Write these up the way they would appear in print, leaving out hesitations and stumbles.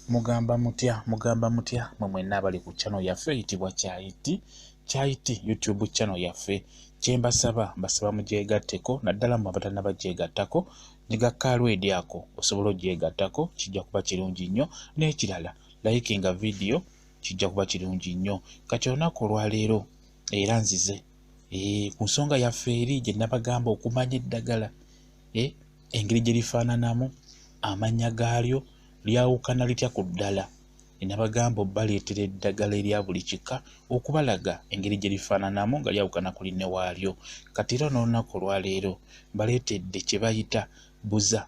Mugamba mutya mwe mwenna abali ku channel yaffe eyitibwa Kyaiti YouTube channel yaffe. Kyembasaba mbasaba mugyegatteko naddala mu abatannaba gyegattako nyigaka alwedi ako osobola ogyegattako kijja kuba kirungi nnyo, n'ekirala likinga video kijja kuba kirungi nnyo. Kati olunaku olwaleero era nzize ku nsonga yaffe eri gye nabagamba okumanya eddagala engeri gye lifaananamu, amannya gaalyo lyawukana litya ku ddala. Nabagamba obbaleetera eddagala erya buli kika okubalaga engeri gye lifaananamu nga lyawukana ku linne waalyo. Kati era n'olunaku olwaleero mbaleetedde kye bayita buza,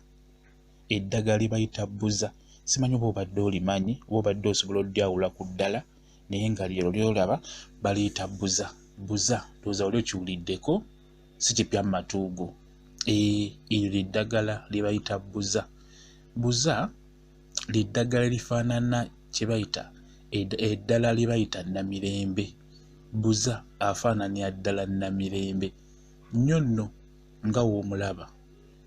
eddagala lye bayita buza. Simanyi oba obadde olimanyi oba obadde osobola odyawula ku ddala, naye nga lyo lyolaba baliyita buza. Ndowooza wali okiwuliddeko, si kipya mu matu go. Eryo ly'eddagala lye bayita buza. Buza ly'eddagala lifaanana kye bayita eddala lye bayita Namirembe. Buza afaananira ddala Namirembe nnyo nno nga w'omulaba.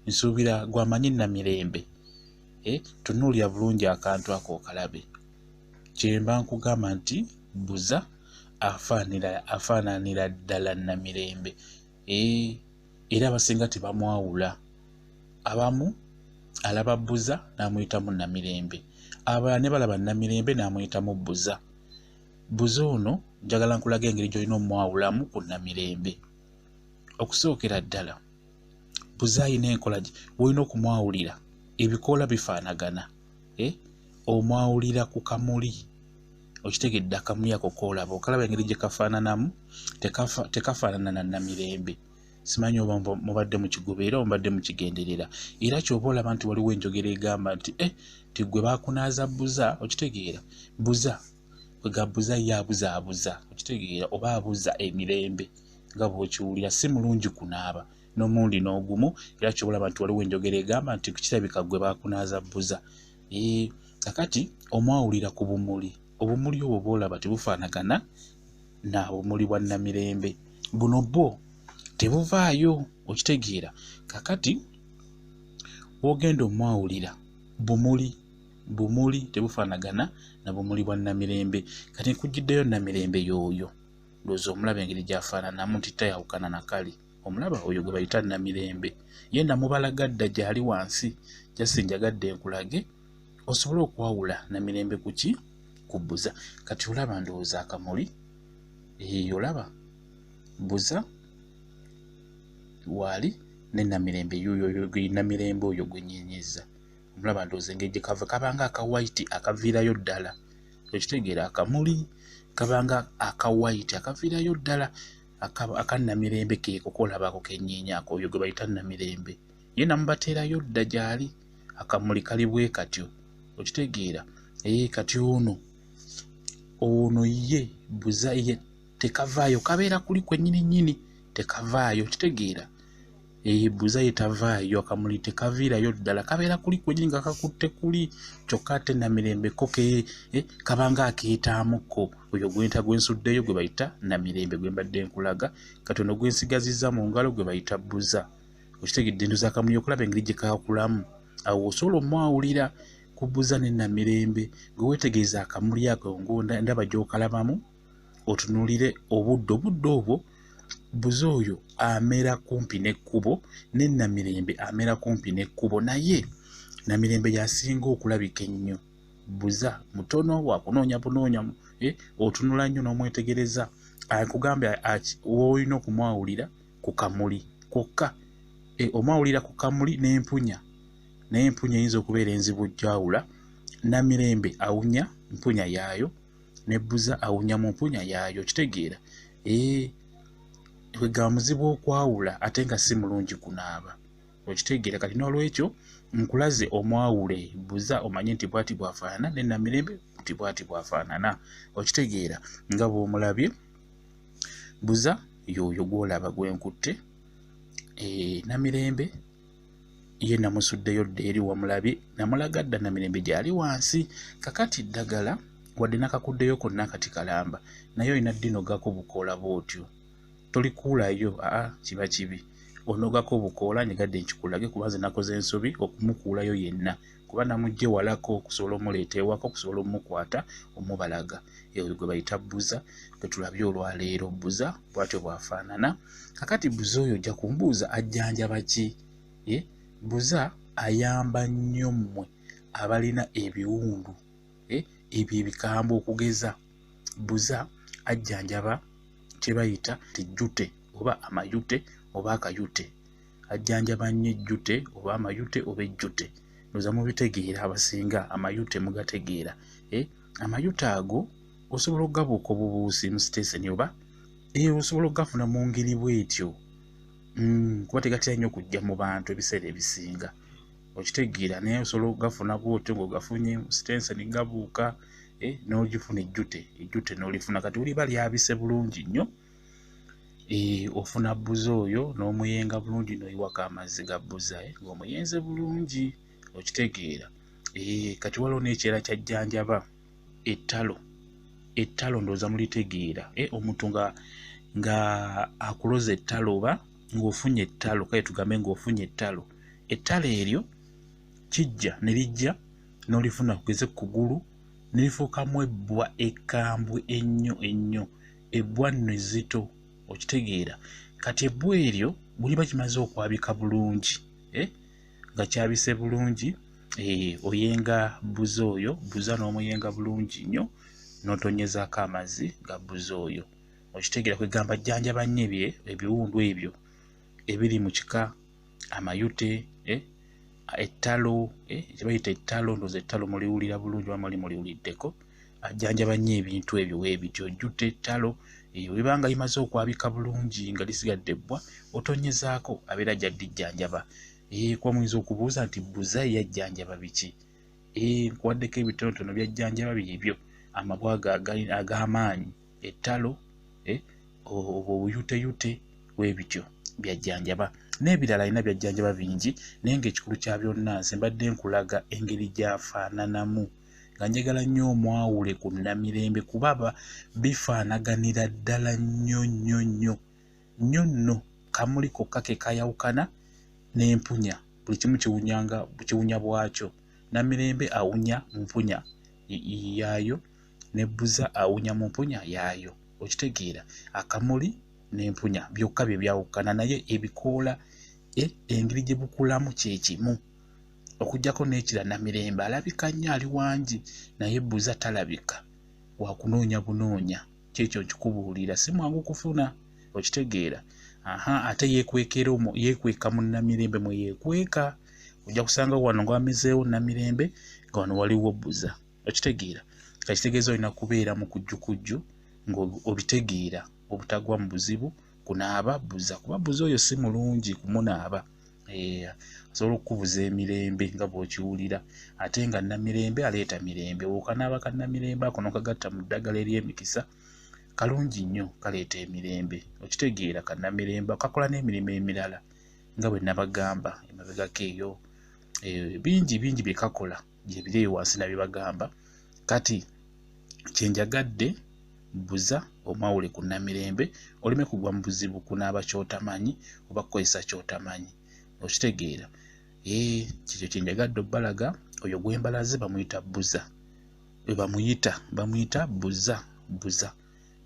Nsuubira gw'amanyi Namirembe. Tunuulira bulungi akantu ako okalabe. Kyemba nkugamba nti buza afaananira ddala Namirembe. Era abasinga tebamwawula. Abamu alaba buza n'amuyitamu Namirembe, abalala ne balaba Namirembe n'amuyitamu buza. Buza ono njagala nkulaga engeri gy'olina omwawulamu ku Namirembe. Okusookera ddala, buza ayina enkola gye w'olina okumwawulira, ebikoola bifaanagana. Omwawulira ku kamuli, okitegedde akamuli ako koolaba, okalaba engeri gye kafaananamu, tekafaanana na Namirembe. Simanyi oba mubadde mu kigobeera oba mubadde mu kigenderera. Era ky'oba olaba nti waliwo enjogera egamba nti tigwe baakunaaza buza, okitegeera. Buza kwega buza ye abuzaabuza, okitegeera, oba abuza emirembe nga bw'okiwulira. Si mulungi kunaaba n'omulundi n'ogumu. Era ky'oba olaba nti waliwo enjogera egamba nti kirabika gwe baakunaaza buza. Kakati omwawulira ku bumuli, obumuli obwo bw'olaba tebufaanagana na bumuli bwa Namirembe. Buno bwo tebuvaayo, okitegeera. Kakati w'ogenda omwawulira bumuli tebufaanagana na bumuli bwa Namirembe. Kati nkujjiddeyo Namirembe y'oyo, ndowooza omulaba engeri gy'afaananamu nti tayawukana na kali. Omulaba oyo gwe bayita Namirembe. Ye namubalagadda gy'ali wansi, just njagadde nkulage osobole okwawula Namirembe ku ki? Ku buza. Kati olaba ndowooza akamuli, olaba buza waali ne Namirembe y'oyo Namirembe oyo gwe nnyeenyezza. Omulaba ndowooza engeri gye kava kabanga aka white akaviirayo ddala, okitegeera. Akamuli kabanga aka white akaviirayo ddala, aka Namirembe keeko koolabako kennyiinyaako, oyo gwe bayita Namirembe. Ye namubateerayo dda gy'ali, akamuli kali bwe katyo, okitegeera. Kati ono ye buza ye tekavaayo, kabeera kuli kwennyini tekavaayo, okitegeera. Buza ye tavaayo, akamuli tekaviirayo ddala, kabeera kuli kwennyini nga kakutte kuli. Kyokka ate Namirembe ko kabanga akeetaamuko. Oyo gwensuddeyo gwe bayita Namirembe, gwe mbadde nkulaga. Kati ono gwensigazizza mu ngalo gwe bayita buza, okitegedde. Nduza akamuli okulaba engeri gye kaakulamu, awo osobola omwawulira ku buza ne Namirembe. Gwe weetegereza akamuli ako ndaba gy'okalabamu, otunuulire obuddo obwo. Buza oyo amera kumpi n'ekkubo, ne Namirembe amera kumpi n'ekkubo, naye Namirembe y'asinga okulabika ennyo. Buza mutono, wakunoonya bunoonya, otunula nnyo n'omwetegereza. Nkugambye w'olina okumwawulira ku kamuli kwokka. Omwawulira ku kamuli n'empunya, naye empunya eyinza okubeera enzibu gyawula. Namirembe awunya mpunya yaayo, ne buza awunya mu mpunya yaayo, okitegeera. Kwegamba muzibu okwawula ate nga si mulungi kunaaba, okitegeera. Kati n'olwekyo nkulaze omwawule buza omanye nti bw'ati bw'afaanana, ne Namirembe nti bw'ati bw'afaanana, okitegeera. Nga bw'omulabye buza y'oyo gw'olaba gwenkutte. Namirembe ye namusuddeyo dda eri wamulabye, namulaga dda Namirembe gy'ali wansi. Kakati ddagala wadde nakakuddeyo konna kati kalamba, naye olina ddinogako bukoola bw'otyo, tolikuulayo, kiba kibi. Onogako obukoola nyegadde nkikulage kuba nze nakoze ensobi okumukuulayo yenna. kuba namugye walako okusobola omuleeta ewaka okusobola omukwata omubalaga. Eyo gwe bayita bbuza gwe tulabye olwaleero. Bbuza bw'atyo bwafaanana. Kakati bbuza oyo ojja kumbuuza ajjanjaba ki? Bbuza ayamba nnyo mmwe abalina ebiwundu ebyo ebikambwe okugeza. Bbuza ajjanjaba kye bayita tejjute oba amayute oba akayute. Ajjanjaba nnyo ejjute oba amayute oba ejjute. Ndowooza mubitegeera abasinga, amayute mugategeera. Amayute ago osobola okugabuuka obubuusi mu siteeseni oba osobola okugafuna mu ngeri bw'etyo. Kuba tegatera nnyo okujja mu bantu ebiseera ebisinga. Okitegeera naye osobola okugafuna bw'otyo ng'ogafunye mu siteeseni gabuuka n'ogifuna ejjute. Ejjute n'olifuna kati oliba lyabise bulungi nnyo. Ofuna bbuza oyo n'omuyenga bulungi n'oyiwako amazzi ga bbuza ng'omuyenze bulungi. Okitegeera. Kati waliwo n'ekirala kyajjanjaba ettalo. Ettalo ndowooza mulitegeera. Omuntu nga akuloza ettalo oba ng'ofunye ettalo, kale tugambe ng'ofunye ettalo. Ettalo eryo kijja ne lijja n'olifuna kugeze ku kugulu ne lifuukamu ebbwa ekkambwe ennyo. Ebbwa nno ezzito. Okitegeera. Kati ebbwa eryo bw'oliba kimaze okwabika bulungi nga kyabise bulungi, oyenga bbuza oyo, bbuza n'omuyenga bulungi nnyo n'otonyezaako amazzi ga bbuza oyo. Okitegeera kwegamba jjanjaba nnyo ebiwundu ebyo ebiri mu kika amayute, ettalo, kye bayita ettalo. Ndowooza ettalo muliwulira bulungi oba muli muliwuliddeko. Ajjanjaba nnyo ebintu ebyo weebityo. Ejjute, ettalo, bw'eba nga limaze okwabika bulungi nga lisigadde ebbwa otonyezaako abeera gy'addijjanjaba. Kuba muyinza okubuuza nti bbuza yajjanjaba biki? Nkuwaddeko ebitonotono byajjanjaba byebyo. Amabwa ag'amaanyi, ettalo, obuyuteyute weebityo byajjanjaba. N'ebirala alina byajjanjaba bingi naye ng'ekikulu kya byonna nze mbadde nkulaga engeri gy'afaananamu nga njagala nnyo omwawule ku Namirembe kuba bifaanaganira ddala nnyo nno. Kamuli kokka ke kayawukana n'empunya. Buli kimu kiwunya bwakyo. Namirembe awunya mu mpunya yaayo ne bbuza awunya mu mpunya yaayo. Okitegeera. Akamuli n'empunya byokka bye byawukana naye ebikoola engeri gye bukulamu kye kimu. Okuggyako n'ekira Namirembe alabika nnyo ali wangi naye bbuza talabika. Wakunoonya bunoonya. Kyekyo nkikubuulira si mwangu kufuna. Okitegeera. Ate yeekweka mu Namirembe mwe yeekweka. Ojja kusanga wano ng'amezeewo Namirembe nga wano waliwo bbuza. Okitegeera. Kakitegeeza olina kubeera mu kujjukujju ng'obitegeera obutagwa mu buzibu kunaaba bbuza. Kuba bbuza oyo si mulungi kumunaaba. Asobola okukubuza emirembe nga bw'okiwulira. Ate nga Namirembe aleeta mirembe. Bw'okanaaba ka Namirembe ako n'okagatta mu ddagala ery'emikisa kalungi nnyo kaleeta emirembe. Okitegeera ka Namirembe kakola n'emirimu emirala nga bwe nabagamba emabegako eyo. Bingi bye kakola gye biri eyo wansi nabye bagamba. Kati kyenjagadde bbuza omwawule ku Namirembe oleme kugwa mu buzibu kunaaba ky'otamanyi oba kukozesa ky'otamanyi. Okitegeera. Kikyo kyenjagadde obbalaga. Oyo gw'embalaze bamuyita bbuza. Bamuyita bbuza.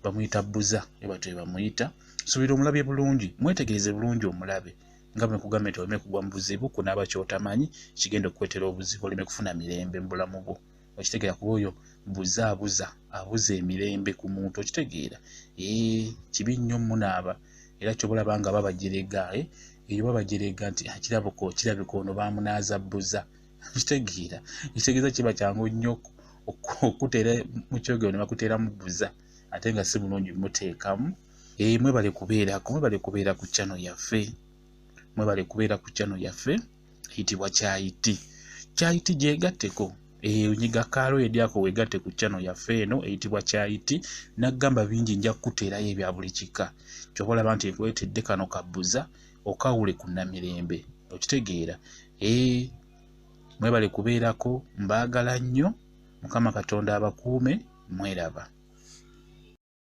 Bamuyita bbuza. Batyo bamuyita. Subira omulabye bulungi. Mwetegereze bulungi omulabe. Nga bwe nkugambye nti oleme kugwa mu buzibu kunaaba ky'otamanyi kigenda okukwetera obuzibu oleme kufuna mirembe mu bulamu bwo. Okitegeera kuba oyo bbuza abuza emirembe ku muntu. Okitegeera. Kibi nnyo munaaba era ky'obalaba nga babajerega. Eyo babajerega nti kirabika ono baamunaaza bbuza. Okitegeera. Ekitegeeza kiba kyangu nnyo okuteera mu kyogero ne bakuteeramu bbuza ate nga si bulungi muteekamu. Mwebale kubeera ku channel yaffe. Eyitibwa Kyayiti. Kyayiti gyegatteko. Onyiga kaalo edyako weegatte ku channel yaffe eno eyitibwa Kyayiti. Naggamba bingi nja kukuteerayo ebya buli kika. Ky'oba olaba nti nkuleetedde kano ka bbuza okawule ku Namirembe. Okitegeera. Mwebale kubeerako. Mbaagala nnyo. Mukama Katonda abakuume. Mweraba.